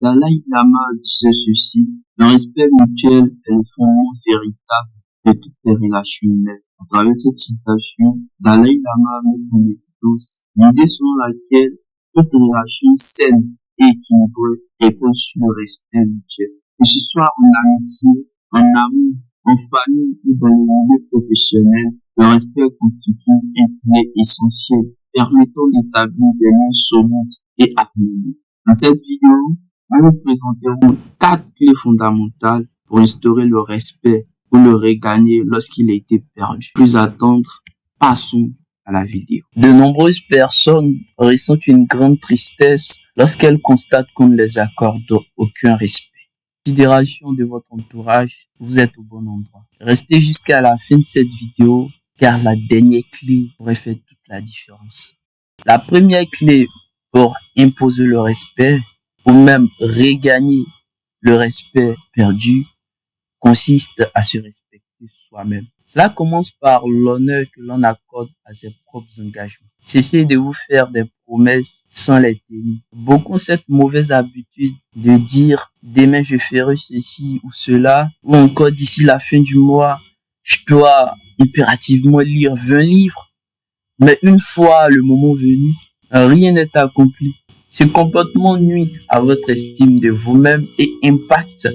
Dalai Lama disait ceci: le respect mutuel est le fondement véritable de toutes les relations humaines. À travers cette citation, Dalai Lama met en évidence l'idée selon laquelle toute relation saine et équilibrée repose sur le respect mutuel. Que ce soit en amitié, en amour, en famille ou dans le milieu professionnel, le respect constitue un pilier essentiel permettant d'établir des liens solides et harmonieux. Dans cette vidéo, nous vous présenterons 4 clés fondamentales pour instaurer le respect ou le regagner lorsqu'il a été perdu. Plus attendre, passons à la vidéo. De nombreuses personnes ressentent une grande tristesse lorsqu'elles constatent qu'on ne les accorde aucun respect. Considération de votre entourage, vous êtes au bon endroit. Restez jusqu'à la fin de cette vidéo car la dernière clé pourrait faire toute la différence. La première clé pour imposer le respect ou même regagner le respect perdu consiste à se respecter soi-même. Cela commence par l'honneur que l'on accorde à ses propres engagements. Cessez de vous faire des promesses sans les tenir. Beaucoup ont cette mauvaise habitude de dire demain je ferai ceci ou cela, ou encore d'ici la fin du mois je dois impérativement lire 20 livres. Mais une fois le moment venu, rien n'est accompli. Ce comportement nuit à votre estime de vous-même et impacte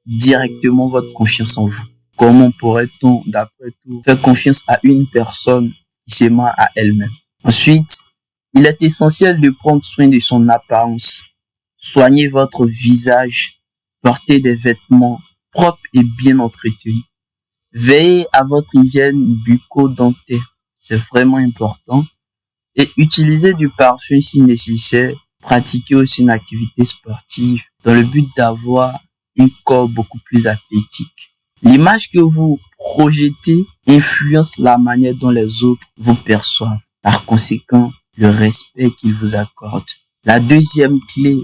directement votre confiance en vous. Comment pourrait-on, d'après tout, faire confiance à une personne qui se ment à elle-même? Ensuite, il est essentiel de prendre soin de son apparence. Soignez votre visage, portez des vêtements propres et bien entretenus. Veillez à votre hygiène bucco-dentaire, c'est vraiment important. Et utilisez du parfum si nécessaire. Pratiquez aussi une activité sportive dans le but d'avoir un corps beaucoup plus athlétique. L'image que vous projetez influence la manière dont les autres vous perçoivent. Par conséquent, le respect qu'ils vous accordent. La deuxième clé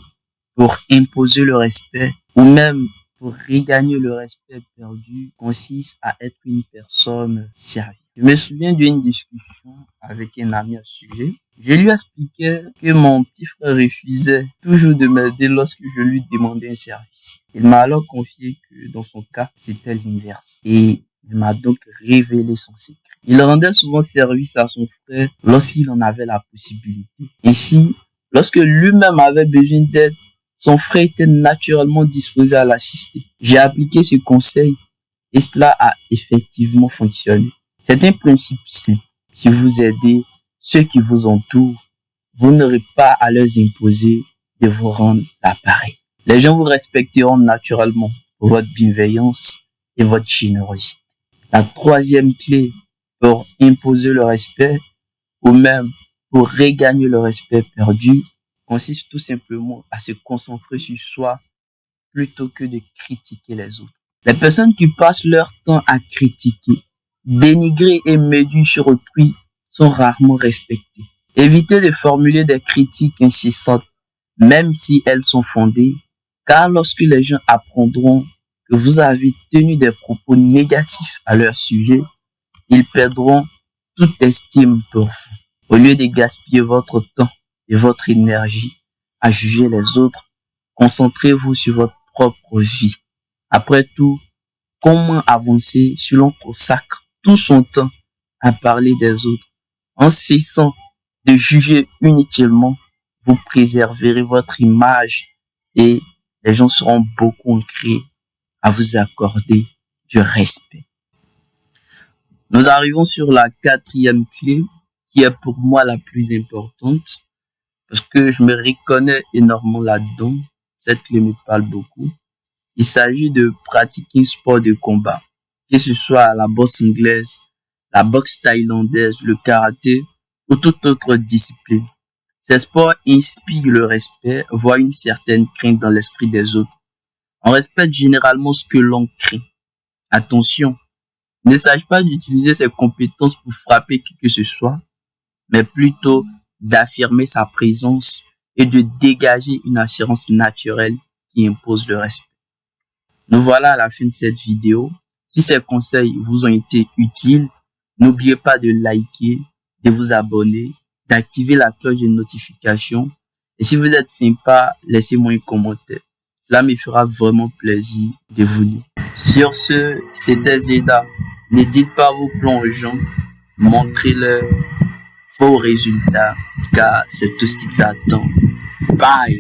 pour imposer le respect ou même pour regagner le respect perdu consiste à être une personne sérieuse. Je me souviens d'une discussion avec un ami à ce sujet. Je lui expliquais que mon petit frère refusait toujours de m'aider lorsque je lui demandais un service. Il m'a alors confié que dans son cas, c'était l'inverse. Et il m'a donc révélé son secret. Il rendait souvent service à son frère lorsqu'il en avait la possibilité. Ainsi, lorsque lui-même avait besoin d'aide, son frère était naturellement disposé à l'assister. J'ai appliqué ce conseil et cela a effectivement fonctionné. C'est un principe simple. Si vous aidez ceux qui vous entourent, vous n'aurez pas à leur imposer de vous rendre l'appareil. Les gens vous respecteront naturellement pour votre bienveillance et votre générosité. La troisième clé pour imposer le respect ou même pour regagner le respect perdu consiste tout simplement à se concentrer sur soi plutôt que de critiquer les autres. Les personnes qui passent leur temps à critiquer, dénigrer et médire sur autrui sont rarement respectées. Évitez de formuler des critiques incessantes, même si elles sont fondées, car lorsque les gens apprendront que vous avez tenu des propos négatifs à leur sujet, ils perdront toute estime pour vous. Au lieu de gaspiller votre temps et votre énergie à juger les autres, concentrez-vous sur votre propre vie. Après tout, comment avancer si l'on consacre tout son temps à parler des autres? En cessant de juger inutilement, vous préserverez votre image et les gens seront beaucoup enclins à vous accorder du respect. Nous arrivons sur la quatrième clé qui est pour moi la plus importante parce que je me reconnais énormément là-dedans. Cette clé me parle beaucoup. Il s'agit de pratiquer un sport de combat, que ce soit la boxe anglaise, la boxe thaïlandaise, le karaté ou toute autre discipline. Ces sports inspirent le respect, voire une certaine crainte dans l'esprit des autres. On respecte généralement ce que l'on craint. Attention, il ne s'agit pas d'utiliser ses compétences pour frapper qui que ce soit, mais plutôt d'affirmer sa présence et de dégager une assurance naturelle qui impose le respect. Nous voilà à la fin de cette vidéo. Si ces conseils vous ont été utiles, n'oubliez pas de liker, de vous abonner, d'activer la cloche de notification. Et si vous êtes sympa, laissez-moi un commentaire. Cela me fera vraiment plaisir de vous lire. Sur ce, c'était Zeda. Ne dites pas vos plongeons, montrez-leur vos résultats, car c'est tout ce qu'ils attendent. Bye!